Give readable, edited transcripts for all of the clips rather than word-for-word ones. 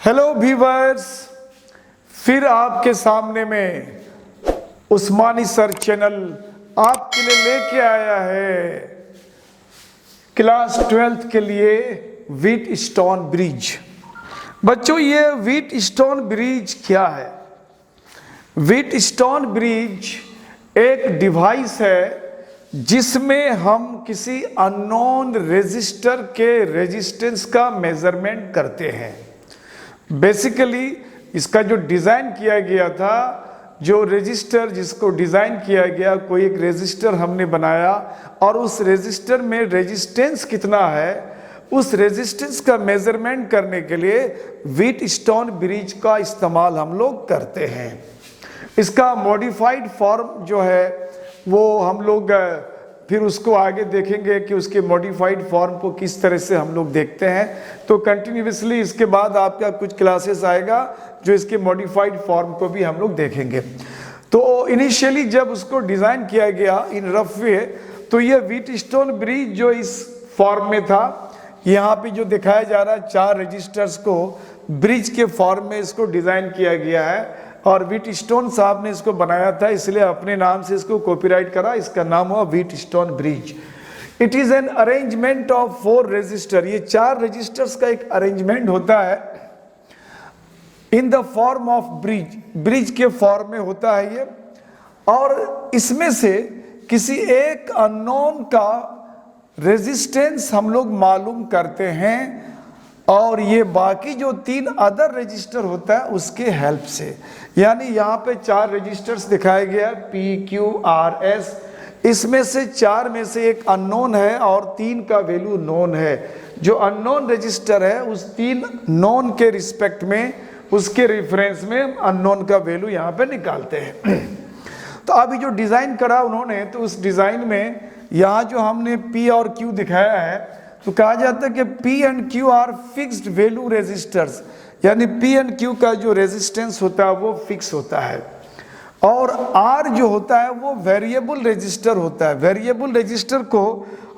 Hello viewers, फिर आपके सामने में उस्मानी सर चैनल आपके लिए लेके आया है क्लास 12th के लिए व्हीटस्टोन ब्रिज। बच्चों, ये व्हीटस्टोन ब्रिज क्या है? व्हीटस्टोन ब्रिज एक डिवाइस है जिसमें हम किसी अननोन रेजिस्टर के रेजिस्टेंस का मेजरमेंट करते हैं। बेसिकली इसका जो डिज़ाइन किया गया था, जो रेजिस्टर जिसको डिज़ाइन किया गया, कोई एक रेजिस्टर हमने बनाया और उस रेजिस्टर में रेजिस्टेंस कितना है, उस रेजिस्टेंस का मेजरमेंट करने के लिए व्हीटस्टोन ब्रिज का इस्तेमाल हम लोग करते हैं। इसका मॉडिफाइड फॉर्म जो है वो हम लोग फिर उसको आगे देखेंगे कि उसके मॉडिफाइड फॉर्म को किस तरह से हम लोग देखते हैं। तो कंटिन्यूसली इसके बाद आपका कुछ क्लासेस आएगा जो इसके मॉडिफाइड फॉर्म को भी हम लोग देखेंगे। तो इनिशियली जब उसको डिज़ाइन किया गया इन रफ वे, तो ये व्हीटस्टोन ब्रिज जो इस फॉर्म में था, यहाँ पे जो दिखाया जा रहा है 4 रजिस्टर्स को ब्रिज के फॉर्म में इसको डिज़ाइन किया गया है और व्हीटस्टोन साहब ने इसको बनाया था, इसलिए अपने नाम से इसको कॉपीराइट करा। इसका नाम हुआ Wheatstone bridge. It is an arrangement of 4 register. ये 4 रजिस्टर्स का एक अरेंजमेंट होता है in the form of bridge. Bridge के फॉर्म में होता है ये, और इसमें से किसी एक अननोन का रेजिस्टेंस हम लोग मालूम करते हैं और ये बाकी जो 3 अदर रजिस्टर होता है उसके हेल्प से। यानी यहाँ पे 4 रजिस्टर्स दिखाए गया P, Q, R, S। इसमें से 4 में से एक अननोन है और 3 का वैल्यू नोन है। जो अननोन रजिस्टर है उस 3 नोन के रिस्पेक्ट में, उसके रेफरेंस में अननोन का वैल्यू यहाँ पे निकालते हैं। तो अभी जो डिज़ाइन करा उन्होंने, तो उस डिज़ाइन में यहाँ जो हमने P और Q दिखाया है, तो कहा जाता है कि P and Q are fixed value resistors. यानी P एंड Q का जो रेजिस्टेंस होता है वो फिक्स होता है, और R जो होता है वो वेरिएबल रजिस्टर होता है। वेरिएबल रजिस्टर को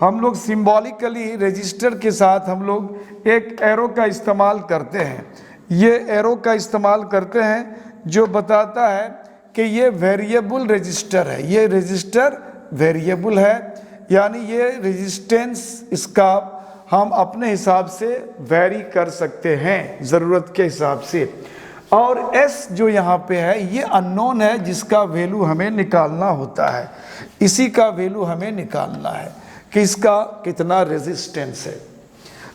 हम लोग सिंबॉलिकली रजिस्टर के साथ हम लोग एक एरो का इस्तेमाल करते हैं। ये एरो का इस्तेमाल करते हैं जो बताता है कि ये वेरिएबल रजिस्टर है, ये रजिस्टर वेरिएबल है, यानी ये रेजिस्टेंस इसका हम अपने हिसाब से वेरी कर सकते हैं ज़रूरत के हिसाब से। और S जो यहाँ पे है ये अननोन है, जिसका वैल्यू हमें निकालना होता है। इसी का वैल्यू हमें निकालना है कि इसका कितना रेजिस्टेंस है।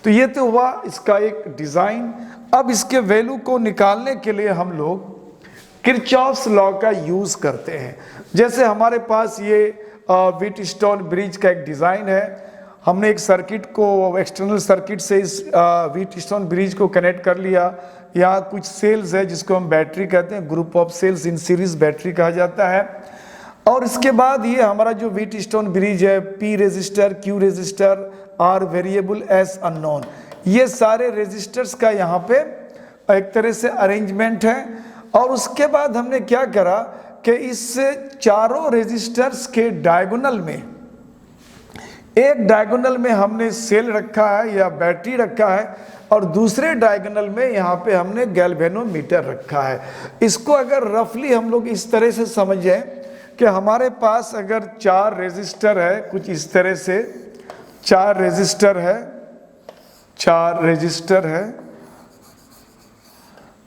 तो ये तो हुआ इसका एक डिज़ाइन। अब इसके वैल्यू को निकालने के लिए हम लोग किरचॉफ्स लॉ का यूज़ करते हैं। जैसे हमारे पास ये व्हीटस्टोन ब्रिज का एक डिज़ाइन है, हमने एक सर्किट को एक्सटर्नल सर्किट से इस व्हीटस्टोन ब्रिज को कनेक्ट कर लिया। यहाँ कुछ सेल्स है जिसको हम बैटरी कहते हैं, group of cells in series battery कहा जाता है। और इसके बाद ये हमारा जो व्हीटस्टोन ब्रिज है, P resistor, Q resistor, R variable, S unknown, ये सारे रजिस्टर्स का यहाँ पे एक तरह से अरेंजमेंट है। और उसके बाद हमने क्या करा कि इस चारों रजिस्टर्स के डायगोनल में, एक डायगोनल में हमने सेल रखा है या बैटरी रखा है, और दूसरे डायगोनल में यहाँ पे हमने गैल्वेनोमीटर रखा है। इसको अगर रफली हम लोग इस तरह से समझें कि हमारे पास अगर 4 रजिस्टर है, कुछ इस तरह से 4 रजिस्टर है, 4 रजिस्टर है।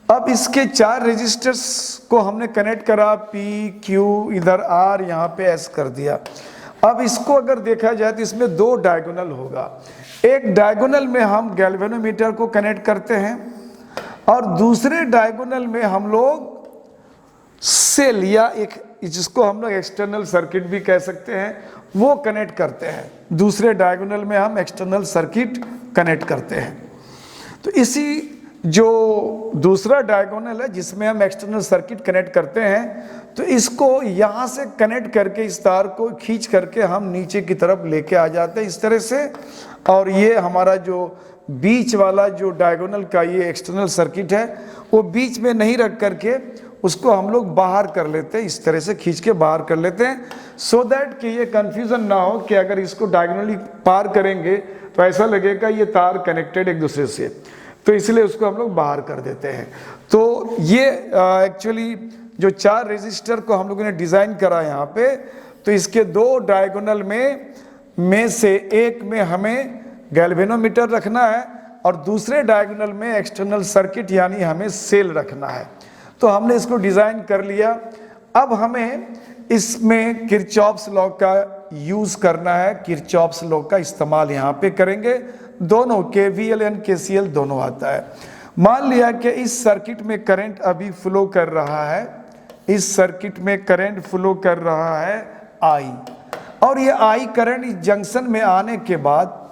अब इसके 4 रजिस्टर्स को हमने कनेक्ट करा, P, Q, इधर R, यहाँ पे S कर दिया। अब इसको अगर देखा जाए तो इसमें 2 डायगोनल होगा। एक डायगोनल में हम गैल्वेनोमीटर को कनेक्ट करते हैं और दूसरे डायगोनल में हम लोग सेल या एक, जिसको हम लोग एक्सटर्नल सर्किट भी कह सकते हैं, वो कनेक्ट करते हैं। दूसरे डायगोनल में हम एक्सटर्नल सर्किट कनेक्ट करते हैं। तो इसी जो दूसरा डायगोनल है जिसमें हम एक्सटर्नल सर्किट कनेक्ट करते हैं, तो इसको यहाँ से कनेक्ट करके इस तार को खींच करके हम नीचे की तरफ लेके आ जाते हैं इस तरह से। और ये हमारा जो बीच वाला जो डायगोनल का ये एक्सटर्नल सर्किट है, वो बीच में नहीं रख करके उसको हम लोग बाहर कर लेते हैं, इस तरह से खींच के बाहर कर लेते हैं, सो दैट कि ये कन्फ्यूज़न ना हो कि अगर इसको डायगोनली पार करेंगे तो ऐसा लगेगा ये तार कनेक्टेड एक दूसरे से। तो इसलिए उसको हम लोग बाहर कर देते हैं। तो ये एक्चुअली जो 4 रेजिस्टर को हम लोगों ने डिज़ाइन करा यहाँ पे, तो इसके 2 डायगोनल में से एक में हमें गैल्वेनोमीटर रखना है और दूसरे डायगोनल में एक्सटर्नल सर्किट यानी हमें सेल रखना है। तो हमने इसको डिज़ाइन कर लिया। अब हमें इसमें किरचॉफ्स लॉ का यूज़ करना है, किरचॉफ्स लॉ का इस्तेमाल यहाँ पे करेंगे। दोनों KVL एंड KCL दोनों आता है। मान लिया कि इस सर्किट में करंट अभी फ्लो कर रहा है, इस सर्किट में करंट फ्लो कर रहा है I, और ये I करंट इस जंक्शन में आने के बाद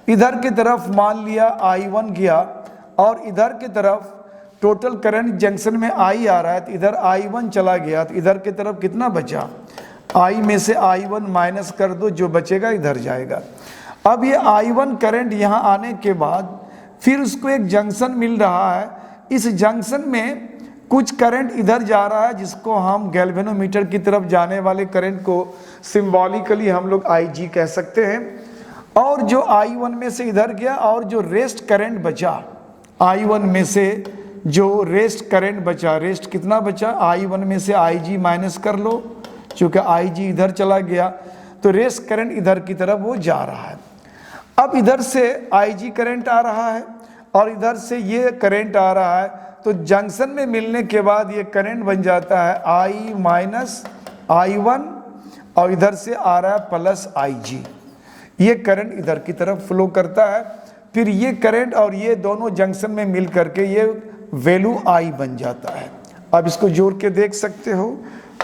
इधर की तरफ मान लिया I1 गया और इधर की तरफ टोटल करंट जंक्शन में I आ रहा है, तो इधर I1 चला गया, तो इधर की तरफ कितना बचा, I में से I1 माइनस कर दो, जो बचेगा इधर जाएगा। अब ये I1 करंट यहाँ आने के बाद फिर उसको एक जंक्शन मिल रहा है, इस जंक्शन में कुछ करंट इधर जा रहा है जिसको हम गैल्वेनोमीटर की तरफ जाने वाले करंट को सिंबॉलिकली हम लोग IG कह सकते हैं। और जो I1 में से इधर गया और जो रेस्ट करंट बचा, I1 में से जो रेस्ट करंट बचा, रेस्ट कितना बचा, I1 में से IG माइनस कर लो, चूँकि IG इधर चला गया तो रेस्ट करंट इधर की तरफ वो जा रहा है। अब इधर से IG करंट आ रहा है और इधर से ये करंट आ रहा है, तो जंक्शन में मिलने के बाद ये करंट बन जाता है I माइनस I1 और इधर से आ रहा है प्लस IG। ये करंट इधर की तरफ फ्लो करता है, फिर ये करंट और ये दोनों जंक्शन में मिल करके ये वैल्यू I बन जाता है। अब इसको जोड़ के देख सकते हो,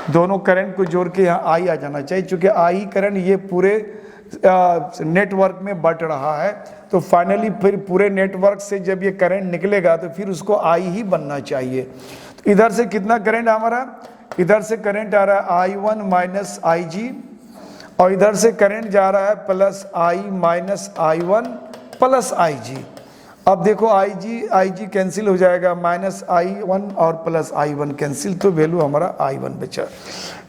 दोनों करंट को जोड़ के यहाँ I आ जाना चाहिए, क्योंकि I करंट ये पूरे नेटवर्क में बट रहा है, तो फाइनली फिर पूरे नेटवर्क से जब ये करंट निकलेगा तो फिर उसको I ही बनना चाहिए। तो इधर से कितना करंट हमारा, इधर से करंट आ रहा है I1 माइनस IG और इधर से करंट जा रहा है plus I minus I1 plus IG। अब देखो IG कैंसिल हो जाएगा, माइनस I1 और प्लस I1 कैंसिल, तो वैल्यू हमारा I1 बचा।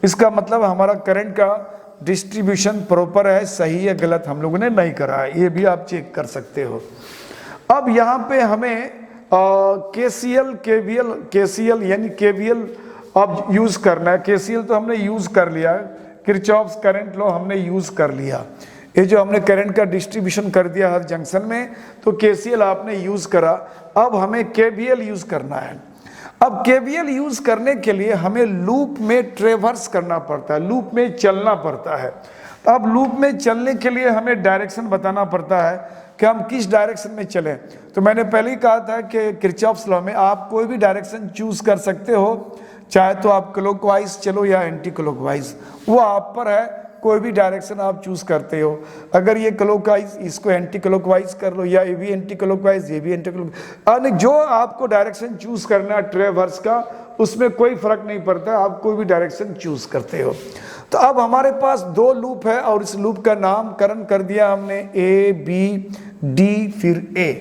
इसका मतलब हमारा करंट का डिस्ट्रीब्यूशन प्रॉपर है, सही है गलत हम लोगों ने नहीं करा है, ये भी आप चेक कर सकते हो। अब यहाँ पे हमें KCL यानी KVL अब यूज़ करना है। KCL तो हमने यूज़ कर लिया, किरचॉफ्स करंट लॉ हमने यूज़ कर लिया, ये जो हमने करंट का डिस्ट्रीब्यूशन कर दिया हर जंक्शन में, तो KCL आपने यूज़ करा। अब हमें KVL यूज़ करना है। अब KVL यूज़ करने के लिए हमें लूप में ट्रेवर्स करना पड़ता है, लूप में चलना पड़ता है। अब लूप में चलने के लिए हमें डायरेक्शन बताना पड़ता है कि हम किस डायरेक्शन में चलें। तो मैंने पहले ही कहा था कि किरचॉफ्स लॉ में आप कोई भी डायरेक्शन चूज़ कर सकते हो, चाहे तो आप क्लॉकवाइज चलो या एंटी क्लॉकवाइज, वो आप पर है, कोई भी डायरेक्शन आप चूज़ करते हो। अगर ये क्लॉकवाइज, इसको एंटी क्लॉकवाइज कर लो, या ये भी एंटी क्लॉकवाइज, ये भी एंटी क्लॉकवाइज, जो आपको डायरेक्शन चूज़ करना है ट्रेवर्स का, उसमें कोई फर्क नहीं पड़ता, आप कोई भी डायरेक्शन चूज़ करते हो। तो अब हमारे पास 2 लूप है और इस लूप का नामकरण कर दिया हमने A, B, D फिर A।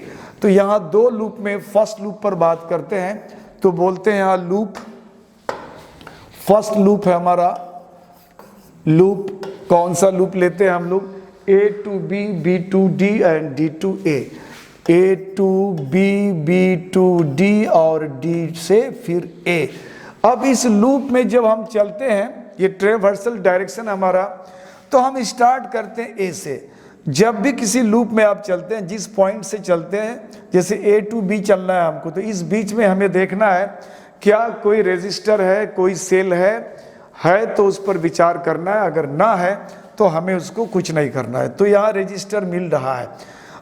तो यहाँ 2 लूप में फर्स्ट लूप पर बात करते हैं, तो बोलते हैं यहाँ लूप, फर्स्ट लूप है हमारा लूप। कौन सा लूप लेते हैं हम लोग, A to B, B to D and D to A, A to B, B to D और D से फिर A। अब इस लूप में जब हम चलते हैं, ये ट्रेवर्सल डायरेक्शन हमारा, तो हम स्टार्ट करते हैं A से। जब भी किसी लूप में आप चलते हैं, जिस पॉइंट से चलते हैं, जैसे A to B चलना है हमको, तो इस बीच में हमें देखना है क्या कोई रेजिस्टर है, कोई सेल है तो उस पर विचार करना है, अगर ना है तो हमें उसको कुछ नहीं करना है। तो यहाँ रेजिस्टर मिल रहा है,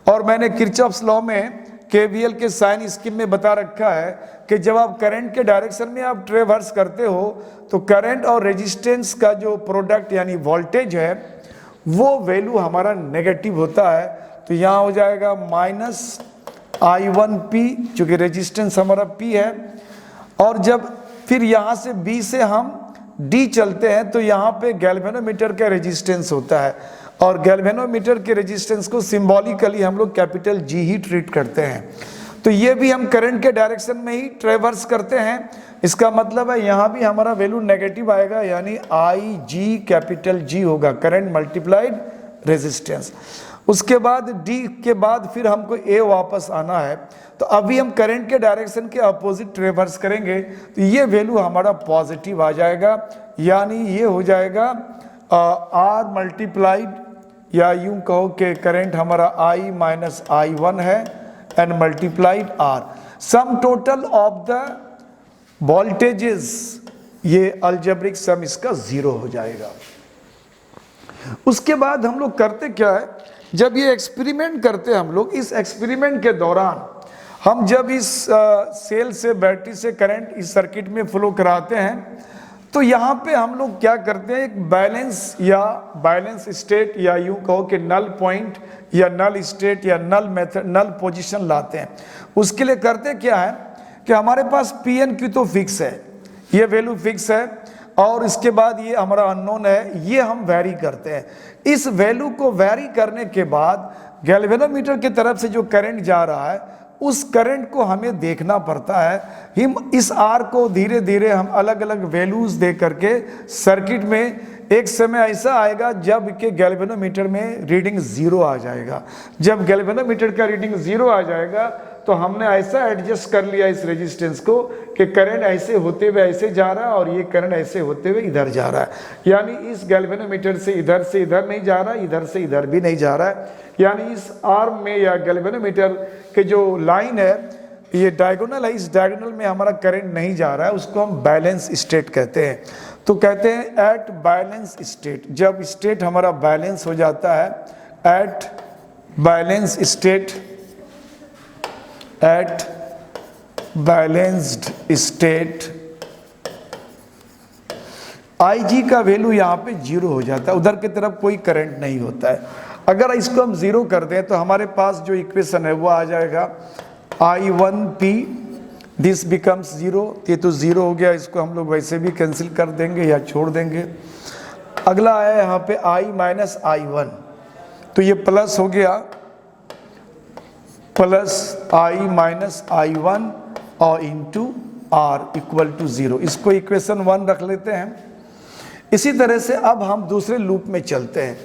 और मैंने किरचॉफ्स लॉ में KVL के साइन स्कीम में बता रखा है कि जब आप करंट के डायरेक्शन में आप ट्रेवर्स करते हो, तो करंट और रेजिस्टेंस का जो प्रोडक्ट यानी वोल्टेज है, वो वैल्यू हमारा नेगेटिव होता है। तो यहाँ हो जाएगा माइनस I1P, चूँकि रेजिस्टेंस हमारा P है। और जब फिर यहाँ से B से हम D चलते हैं, तो यहाँ पे गैल्वेनोमीटर का रेजिस्टेंस होता है, और गैल्वेनोमीटर के रेजिस्टेंस को सिंबॉलिकली हम लोग कैपिटल G ही ट्रीट करते हैं। तो ये भी हम करंट के डायरेक्शन में ही ट्रेवर्स करते हैं। इसका मतलब है यहाँ भी हमारा वैल्यू नेगेटिव आएगा, यानी IG कैपिटल G होगा, करंट मल्टीप्लाइड रेजिस्टेंस। उसके बाद डी के बाद फिर हमको ए वापस आना है। तो अभी हम करंट के डायरेक्शन के अपोजिट रिवर्स करेंगे तो ये वैल्यू हमारा पॉजिटिव आ जाएगा, यानी ये हो जाएगा आर मल्टीप्लाइड, या यूं कहो कि करंट हमारा आई माइनस आई वन है and multiplied R, sum total of the voltages, ये अलजेब्रिक सम इसका 0 हो जाएगा। उसके बाद हम लोग करते क्या है, जब ये एक्सपेरिमेंट करते हैं हम लोग, इस एक्सपेरिमेंट के दौरान हम जब इस सेल से बैटरी से करंट इस सर्किट में फ्लो कराते हैं तो यहाँ पे हम लोग क्या करते हैं, एक बैलेंस या बैलेंस स्टेट, या यूं कहो कि नल पॉइंट या नल स्टेट या नल मेथड, नल पोजीशन लाते हैं। उसके लिए करते क्या है कि हमारे पास पी एन क्यू तो फिक्स है, ये वैल्यू फिक्स है, और इसके बाद ये हमारा अननोन है, ये हम वैरी करते हैं। इस वैल्यू को वैरी करने के बाद गैल्वेनोमीटर की तरफ से जो करंट जा रहा है उस करंट को हमें देखना पड़ता है। हम इस आर को धीरे धीरे हम अलग अलग वैल्यूज दे करके सर्किट में, एक समय ऐसा आएगा जब के गैल्वेनोमीटर में रीडिंग 0 आ जाएगा। जब गैल्वेनोमीटर का रीडिंग 0 आ जाएगा तो हमने ऐसा एडजस्ट कर लिया इस रेजिस्टेंस को कि करंट ऐसे होते हुए ऐसे जा रहा है और ये करंट ऐसे होते हुए इधर जा रहा है, यानी इस गैल्वेनोमीटर से इधर नहीं जा रहा, इधर से इधर भी नहीं जा रहा है, यानी इस आर्म में या गैल्वेनोमीटर के जो लाइन है ये डायगोनल है, इस डायगोनल में हमारा करंट नहीं जा रहा है, उसको हम बैलेंस स्टेट कहते हैं। तो कहते हैं एट बैलेंस स्टेट, जब स्टेट हमारा बैलेंस हो जाता है, at balance state, at balanced state आई जी का वैल्यू यहाँ पे 0 हो जाता है, उधर की तरफ कोई करंट नहीं होता है। अगर इसको हम 0 कर दें तो हमारे पास जो इक्वेशन है वो आ जाएगा I1P, दिस बिकम्स 0, ये तो 0 हो गया, इसको हम लोग वैसे भी कैंसिल कर देंगे या छोड़ देंगे। अगला आया यहाँ पे I माइनस I1, तो ये प्लस हो गया, प्लस I माइनस I1 और इंटू R इक्वल टू 0, इसको इक्वेशन 1 रख लेते हैं। इसी तरह से अब हम दूसरे लूप में चलते हैं।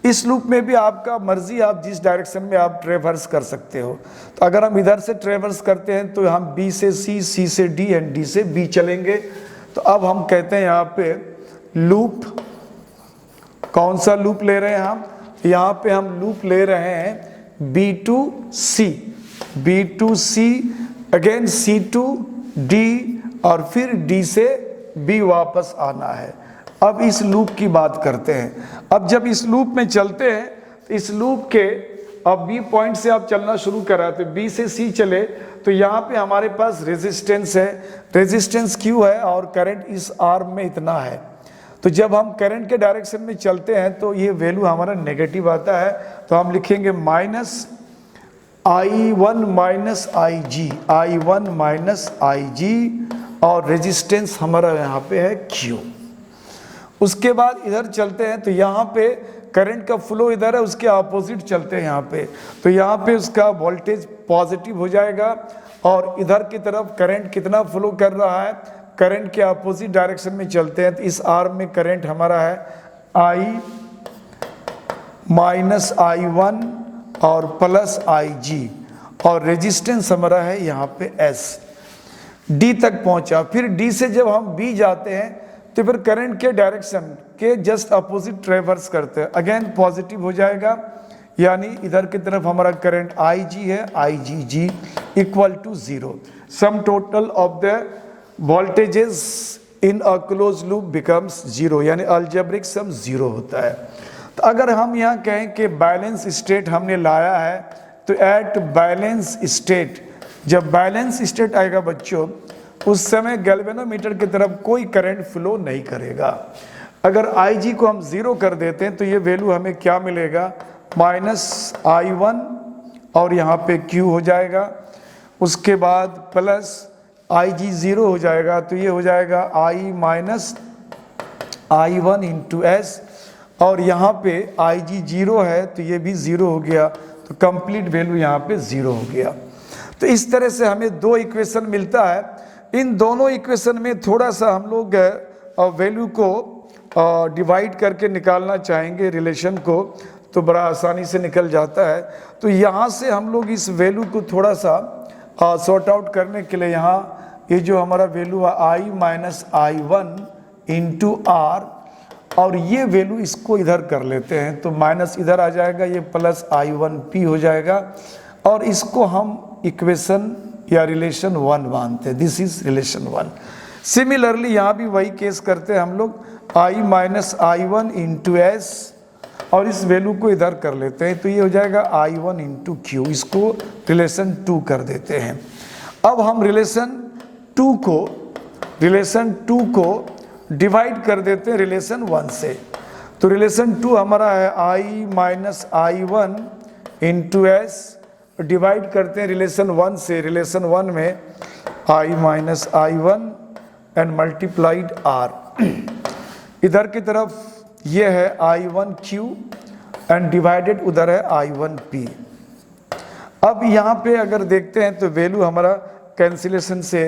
इस लूप में भी आपका मर्जी, आप जिस डायरेक्शन में आप ट्रेवर्स कर सकते हो। तो अगर हम इधर से ट्रेवर्स करते हैं तो हम B से C, C से D एंड D से B चलेंगे। तो अब हम कहते हैं यहाँ पे लूप, कौन सा लूप ले रहे हैं हम, यहाँ पे हम लूप ले रहे हैं B to C, B to C, again C to D और फिर D से B वापस आना है। अब इस लूप की बात करते हैं। अब जब इस लूप में चलते हैं तो इस लूप के अब B पॉइंट से आप चलना शुरू करा तो B से C चले तो यहाँ पे हमारे पास रेजिस्टेंस है, रेजिस्टेंस Q है और करंट इस आर्म में इतना है। तो जब हम करंट के डायरेक्शन में चलते हैं तो ये वैल्यू हमारा नेगेटिव आता है, तो हम लिखेंगे minus I1 minus IG, I1 minus IG और रेजिस्टेंस हमारा यहाँ पे है Q। उसके बाद इधर चलते हैं तो यहाँ पे करंट का फ्लो इधर है, उसके अपोजिट चलते हैं यहाँ पे, तो यहाँ पे उसका वोल्टेज पॉजिटिव हो जाएगा और इधर की तरफ करंट कितना फ्लो कर रहा है, करंट के अपोजिट डायरेक्शन में चलते हैं तो इस आर्म में करंट हमारा है I माइनस I1 और प्लस IG और रेजिस्टेंस हमारा है यहाँ पे S। D तक पहुँचा, फिर D से जब हम B जाते हैं तो फिर करंट के डायरेक्शन के जस्ट अपोजिट ट्रेवर्स करते हैं, अगेन पॉजिटिव हो जाएगा, यानी इधर की तरफ हमारा करंट IG है, IgG equal to 0। Sum total of the voltages in a closed loop becomes 0, यानी अलजेब्रिक सम 0 होता है। तो अगर हम यहाँ कहें कि बैलेंस स्टेट हमने लाया है तो एट बैलेंस स्टेट, जब बैलेंस स्टेट आएगा बच्चों उस समय गैल्वेनोमीटर की तरफ कोई करंट फ्लो नहीं करेगा। अगर IG को हम 0 कर देते हैं तो ये वैल्यू हमें क्या मिलेगा, माइनस I1 और यहाँ पे Q हो जाएगा, उसके बाद प्लस IG 0 हो जाएगा तो ये हो जाएगा I minus I1 into S और यहाँ पे IG 0 है तो ये भी 0 हो गया, तो कंप्लीट वैल्यू यहाँ पे 0 हो गया। तो इस तरह से हमें दो इक्वेशन मिलता है। इन दोनों इक्वेशन में थोड़ा सा हम लोग वैल्यू को डिवाइड करके निकालना चाहेंगे रिलेशन को, तो बड़ा आसानी से निकल जाता है। तो यहाँ से हम लोग इस वैल्यू को थोड़ा सा सॉर्ट आउट करने के लिए यहाँ ये जो हमारा वैल्यू है I minus I1 into are, और ये वैल्यू इसको इधर कर लेते हैं, तो माइनस इधर आ जाएगा, ये प्लस I1P हो जाएगा, और इसको हम इक्वेशन या रिलेशन 1 मानते हैं। This is relation 1। सिमिलरली यहाँ भी वही केस करते हैं हम लोग, I minus I1 into S, और इस वैल्यू को इधर कर लेते हैं, तो ये हो जाएगा I1 इंटू क्यू, इसको रिलेशन 2 कर देते हैं। अब हम रिलेशन 2 को डिवाइड कर देते हैं रिलेशन 1 से। तो रिलेशन 2 हमारा है I minus I1 into S, divide करते हैं रिलेशन 1 से। रिलेशन 1 में I minus I1 and multiplied R, इधर की तरफ ये है I1Q एंड डिवाइडेड उधर है I1P। अब यहाँ पे अगर देखते हैं तो वैल्यू हमारा कैंसिलेशन से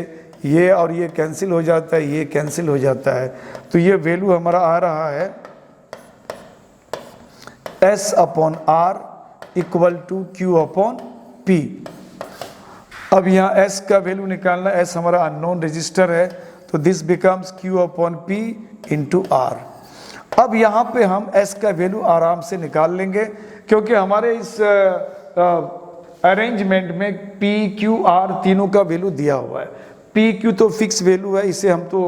ये और ये कैंसिल हो जाता है, ये कैंसिल हो जाता है, तो ये वैल्यू हमारा आ रहा है S upon R equal to Q upon P। अब यहाँ S का वैल्यू निकालना, S हमारा अननोन रजिस्टर है, तो this becomes Q upon P into R। अब यहाँ पे हम S का वैल्यू आराम से निकाल लेंगे, क्योंकि हमारे इस अरेंजमेंट में P Q R तीनों का वैल्यू दिया हुआ है। P Q तो फिक्स वैल्यू है, इसे हम तो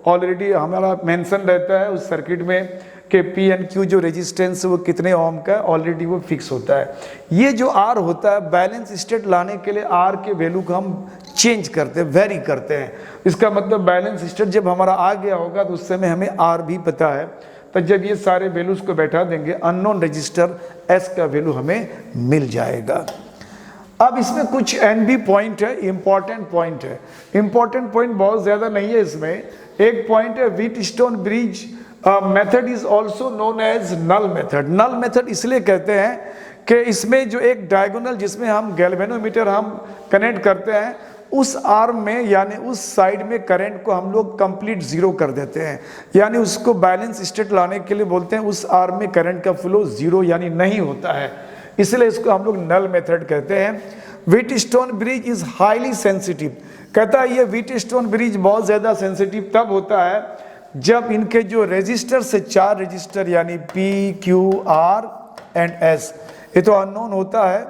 ऑलरेडी हमारा मेंशन रहता है उस सर्किट में कि P एंड Q जो रेजिस्टेंस है वो कितने ओम का है, ऑलरेडी वो फिक्स होता है। ये जो R होता है, बैलेंस स्टेट लाने के लिए R के वैल्यू को हम चेंज करते हैं, वेरी करते हैं। इसका मतलब बैलेंस स्टेट जब हमारा आ गया होगा तो उस समय हमें R भी पता है, तो जब ये सारे वैल्यूज को बैठा देंगे अननोन रजिस्टर S का वैल्यू हमें मिल जाएगा। अब इसमें कुछ एन भी पॉइंट है, इंपॉर्टेंट पॉइंट है। इंपॉर्टेंट पॉइंट बहुत ज़्यादा नहीं है इसमें। एक पॉइंट है, Wheatstone bridge method is also known as null method. Null method इसलिए कहते हैं कि इसमें जो एक डायगोनल जिसमें हम गैल्वेनोमीटर हम कनेक्ट करते हैं, उस आर्म में यानी उस साइड में करंट को हम लोग कंप्लीट जीरो कर देते हैं, यानी उसको बैलेंस स्टेट लाने के लिए बोलते हैं उस आर्म में करंट का फ्लो जीरो यानी नहीं होता है, इसलिए इसको हम लोग नल मेथड कहते हैं। Wheatstone bridge is highly sensitive, कहता है ये व्हीटस्टोन ब्रिज बहुत ज़्यादा सेंसिटिव तब होता है जब इनके जो रजिस्टर से 4 रजिस्टर यानी P Q R and S, ये तो अननोन होता है,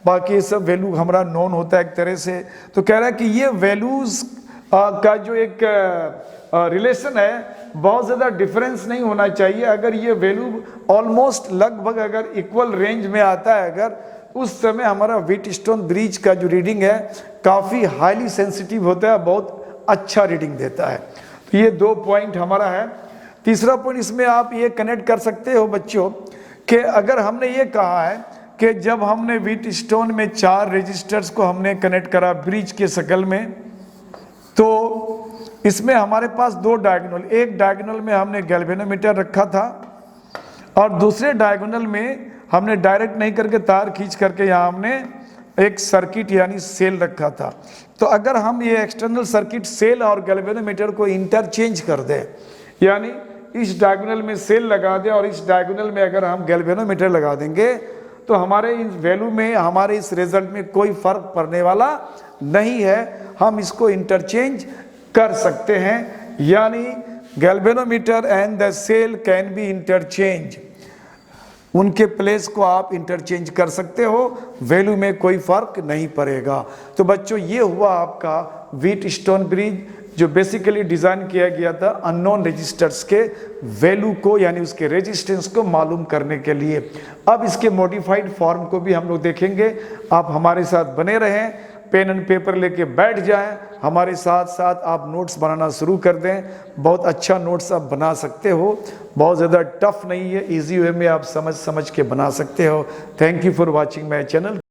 बाकी सब वैल्यू हमारा नोन होता है एक तरह से। तो कह रहा है कि ये वैल्यूज का जो एक रिलेशन है बहुत ज़्यादा डिफरेंस नहीं होना चाहिए। अगर ये वैल्यू ऑलमोस्ट लगभग अगर इक्वल रेंज में आता है, अगर उस समय हमारा व्हीटस्टोन ब्रिज का जो रीडिंग है काफ़ी हाईली सेंसिटिव होता है, बहुत अच्छा रीडिंग देता है। तो ये 2 पॉइंट हमारा है। तीसरा पॉइंट इसमें आप ये कनेक्ट कर सकते हो बच्चों कि अगर हमने ये कहा है कि जब हमने व्हीटस्टोन में 4 रजिस्टर्स को हमने कनेक्ट करा ब्रिज के शक्ल में, तो इसमें हमारे पास 2 डायगोनल, एक डायगोनल में हमने गैल्वेनोमीटर रखा था और दूसरे डायगोनल में हमने डायरेक्ट नहीं करके तार खींच करके यहाँ हमने एक सर्किट यानी सेल रखा था। तो अगर हम ये एक्सटर्नल सर्किट सेल और गैल्वेनोमीटर को इंटरचेंज कर दें, यानी इस डायगोनल में सेल लगा दें और इस डायगोनल में अगर हम गैल्वेनोमीटर लगा देंगे, तो हमारे इस वैल्यू में, हमारे इस रिजल्ट में कोई फर्क पड़ने वाला नहीं है। हम इसको इंटरचेंज कर सकते हैं, यानी galvanometer and the cell can be interchange, उनके प्लेस को आप इंटरचेंज कर सकते हो, वैल्यू में कोई फर्क नहीं पड़ेगा। तो बच्चों ये हुआ आपका व्हीटस्टोन ब्रिज, जो बेसिकली डिज़ाइन किया गया था अननोन रजिस्टर्स के वैल्यू को यानी उसके रेजिस्टेंस को मालूम करने के लिए। अब इसके मॉडिफाइड फॉर्म को भी हम लोग देखेंगे। आप हमारे साथ बने रहें, पेन एंड पेपर लेके बैठ जाएं, हमारे साथ साथ आप नोट्स बनाना शुरू कर दें। बहुत अच्छा नोट्स आप बना सकते हो, बहुत ज़्यादा टफ नहीं है, इजी वे में आप समझ के बना सकते हो। Thank you for watching my channel.